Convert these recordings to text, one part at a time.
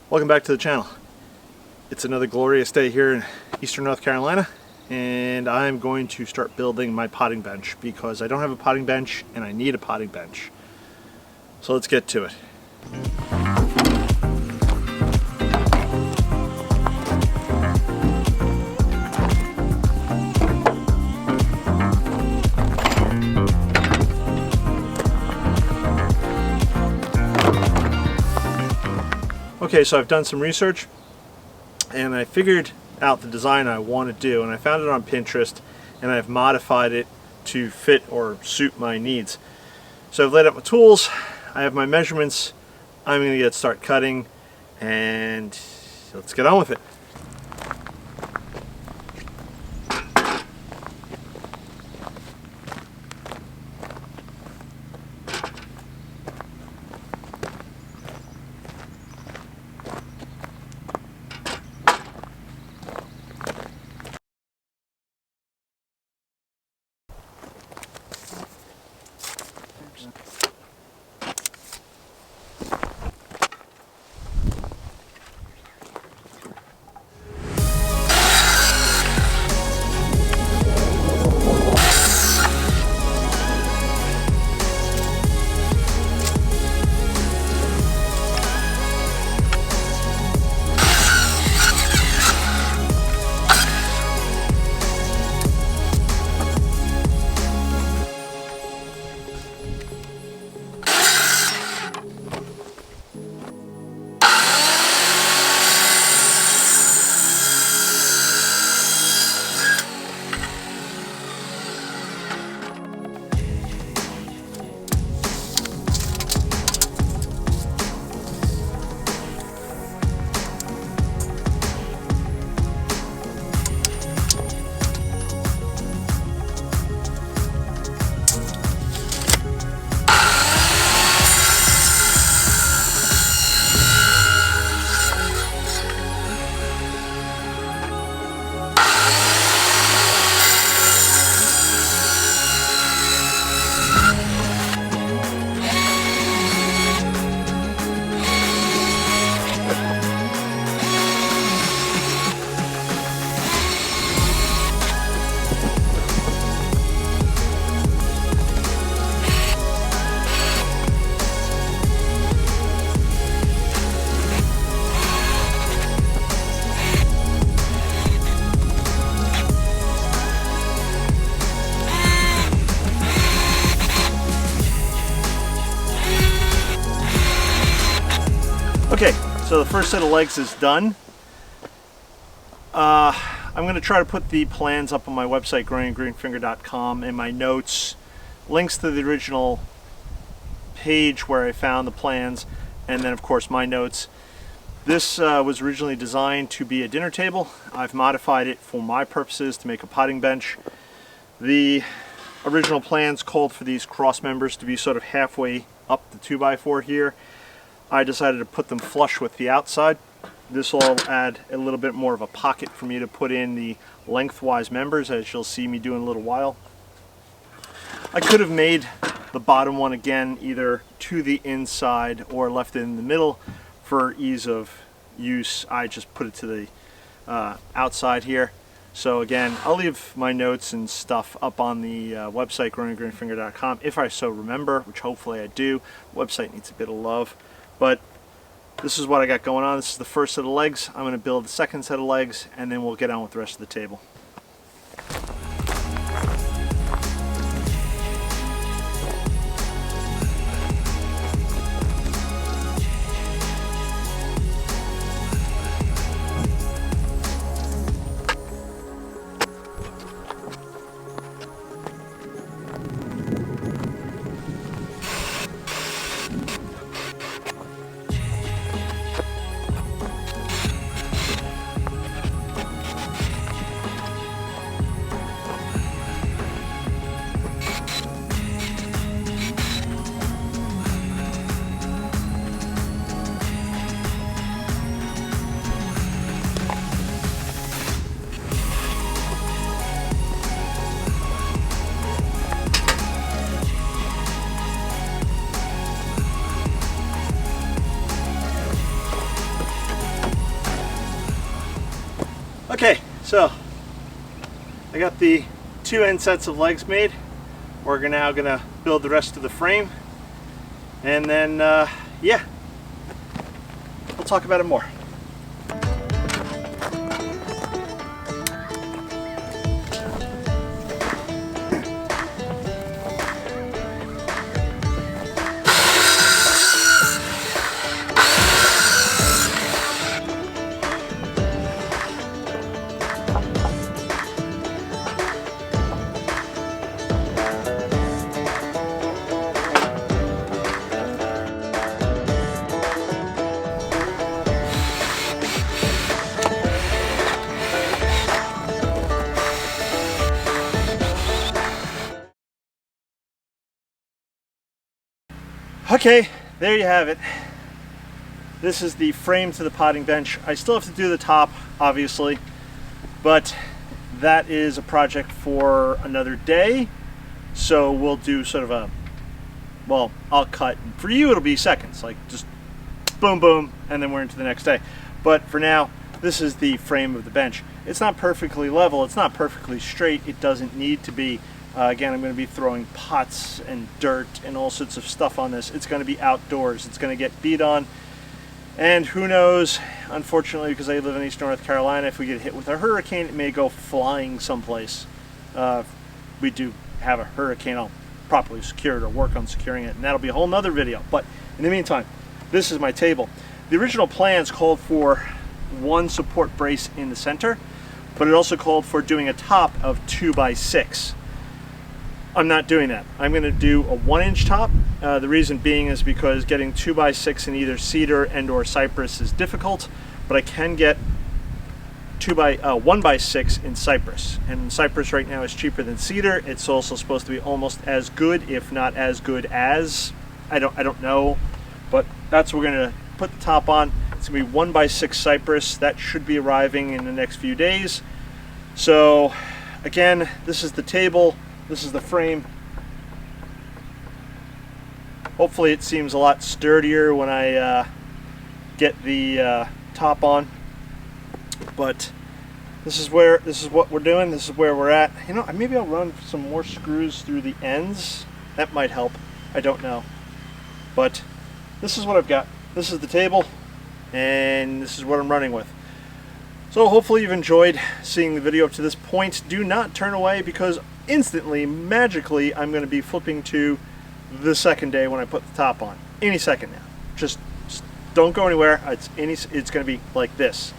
Welcome back to the channel. It's another glorious day here in eastern North Carolina, and I'm going to start building my potting bench because I don't have a potting bench and I need a potting bench. So let's get to it. Okay, so I've done some research and I figured out the design I want to do, and I found it on Pinterest and I've modified it to fit or suit my needs. So I've laid out my tools, I have my measurements, I'm going to start cutting, and let's get on with it. Okay, so the first set of legs is done. I'm going to try to put the plans up on my website, growinggreenfinger.com, and my notes, links to the original page where I found the plans, and then of course my notes. This was originally designed to be a dinner table. I've modified it for my purposes to make a potting bench. The original plans called for these cross members to be sort of halfway up the 2x4 here. I decided to put them flush with the outside. This will add a little bit more of a pocket for me to put in the lengthwise members, as you'll see me do in a little while. I could have made the bottom one again either to the inside or left it in the middle for ease of use. I just put it to the outside here. So again, I'll leave my notes and stuff up on the website, growinggreenfinger.com, if I so remember, which hopefully I do. The website needs a bit of love. But this is what I got going on. This is the first set of legs. I'm going to build the second set of legs, and then we'll get on with the rest of the table. So I got the 2 end sets of legs made. We're now gonna build the rest of the frame, and then yeah, we'll talk about it more. Okay, there you have it. This is the frame to the potting bench. I still have to do the top, obviously, but that is a project for another day. So we'll do sort of a, well, I'll cut. For you, it'll be seconds, like just boom, boom, and then we're into the next day. But for now, this is the frame of the bench. It's not perfectly level. It's not perfectly straight. It doesn't need to be. Again, I'm going to be throwing pots and dirt and all sorts of stuff on this. It's going to be outdoors. It's going to get beat on. And who knows, unfortunately, because I live in East North Carolina, if we get hit with a hurricane, it may go flying someplace. We do have a hurricane. I'll properly secure it or work on securing it, and that'll be a whole nother video. But in the meantime, this is my table. The original plans called for 1 support brace in the center, but it also called for doing a top of 2 by 6. I'm not doing that. I'm going to do a 1-inch top. The reason being is because getting 2 by 6 in either cedar and or cypress is difficult, but I can get 1 by 6 in cypress. And cypress right now is cheaper than cedar. It's also supposed to be almost as good, if not as good as. I don't know, but that's what we're going to put the top on. It's going to be 1 by 6 cypress. That should be arriving in the next few days. So again, this is the table. This is the frame. Hopefully it seems a lot sturdier when I get the top on. But this is what we're doing. This is where we're at. You know, maybe I'll run some more screws through the ends. That might help. I don't know. But this is what I've got. This is the table, and this is what I'm running with. So hopefully you've enjoyed seeing the video up to this point. Do not turn away, because instantly, magically, I'm going to be flipping to the second day when I put the top on. Any second now. Just don't go anywhere. It's going to be like this.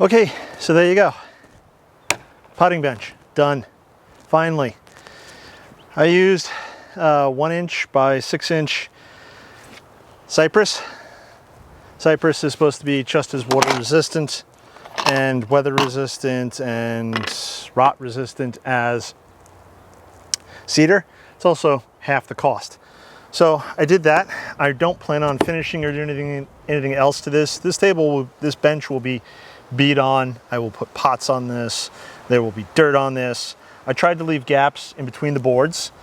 Okay, so there you go. Potting bench, done. Finally. I used 1-inch by 6-inch cypress. Cypress is supposed to be just as water resistant and weather resistant and rot resistant as cedar. It's also half the cost. So I did that. I don't plan on finishing or doing anything else to this. This bench will be beat on. I will put pots on this. There will be dirt on this. I tried to leave gaps in between the boards,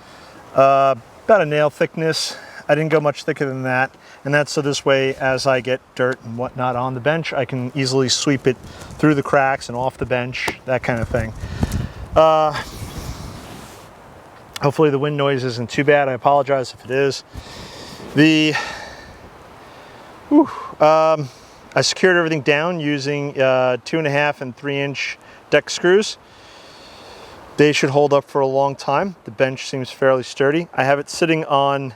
about a nail thickness. I didn't go much thicker than that. And that's so this way, as I get dirt and whatnot on the bench, I can easily sweep it through the cracks and off the bench, that kind of thing. Hopefully the wind noise isn't too bad. I apologize if it is. I secured everything down using 2.5 and 3-inch deck screws. They should hold up for a long time. The bench seems fairly sturdy. I have it sitting on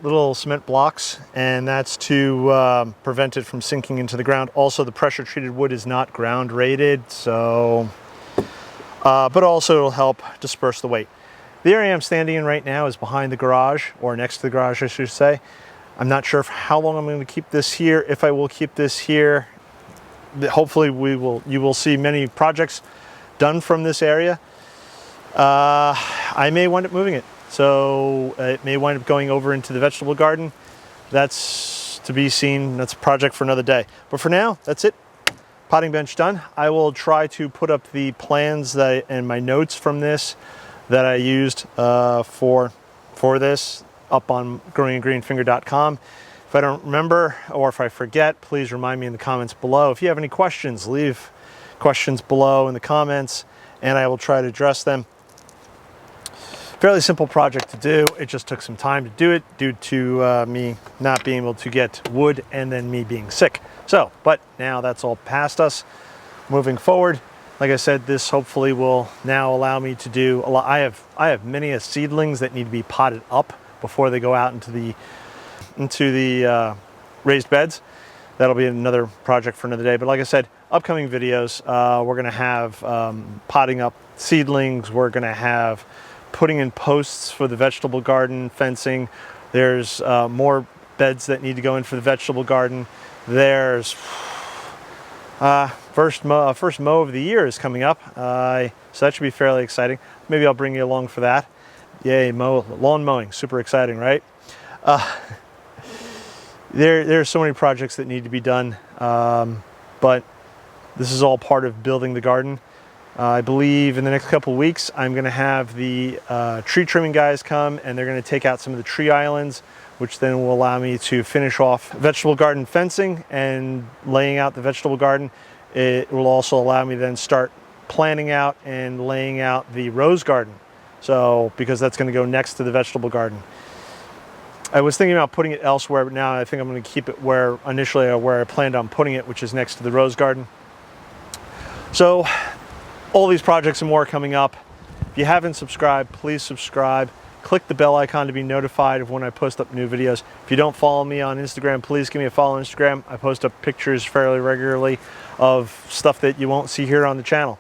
little cement blocks, and that's to prevent it from sinking into the ground. Also, the pressure treated wood is not ground rated, so but also it'll help disperse the weight. The area I'm standing in right now is behind the garage, or next to the garage I should say. I'm not sure how long I'm going to keep this here. If I will keep this here, hopefully you will see many projects done from this area. I may wind up moving it. So it may wind up going over into the vegetable garden. That's to be seen. That's a project for another day. But for now, that's it. Potting bench done. I will try to put up the plans and my notes from this that I used for this up on growinggreenfinger.com. If I don't remember or if I forget, please remind me in the comments below. If you have any questions, leave questions below in the comments and I will try to address them. Fairly simple project to do. It just took some time to do it due to me not being able to get wood and then me being sick. So, but now that's all past us. Moving forward, like I said, this hopefully will now allow me to do a lot. I have many seedlings that need to be potted up before they go out into the raised beds. That'll be another project for another day. But like I said, upcoming videos, we're going to have potting up seedlings. We're going to have putting in posts for the vegetable garden fencing. There's more beds that need to go in for the vegetable garden. There's first mow of the year is coming up, so that should be fairly exciting. Maybe I'll bring you along for that. Yay, lawn mowing, super exciting, right? There are so many projects that need to be done, but this is all part of building the garden. I believe in the next couple of weeks, I'm going to have the tree trimming guys come and they're going to take out some of the tree islands, which then will allow me to finish off vegetable garden fencing and laying out the vegetable garden. It will also allow me to then start planning out and laying out the rose garden. So, because that's going to go next to the vegetable garden. I was thinking about putting it elsewhere, but now I think I'm going to keep it where I planned on putting it, which is next to the rose garden. So, all these projects and more are coming up. If you haven't subscribed, please subscribe. Click the bell icon to be notified of when I post up new videos. If you don't follow me on Instagram, please give me a follow on Instagram. I post up pictures fairly regularly of stuff that you won't see here on the channel.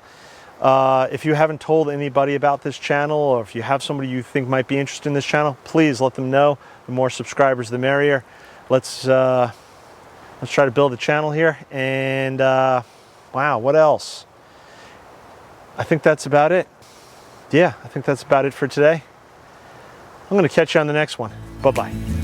If you haven't told anybody about this channel, or if you have somebody you think might be interested in this channel, please let them know. The more subscribers, the merrier. Let's try to build a channel here. And wow, what else? I think that's about it. Yeah, I think that's about it for today. I'm going to catch you on the next one. Bye-bye.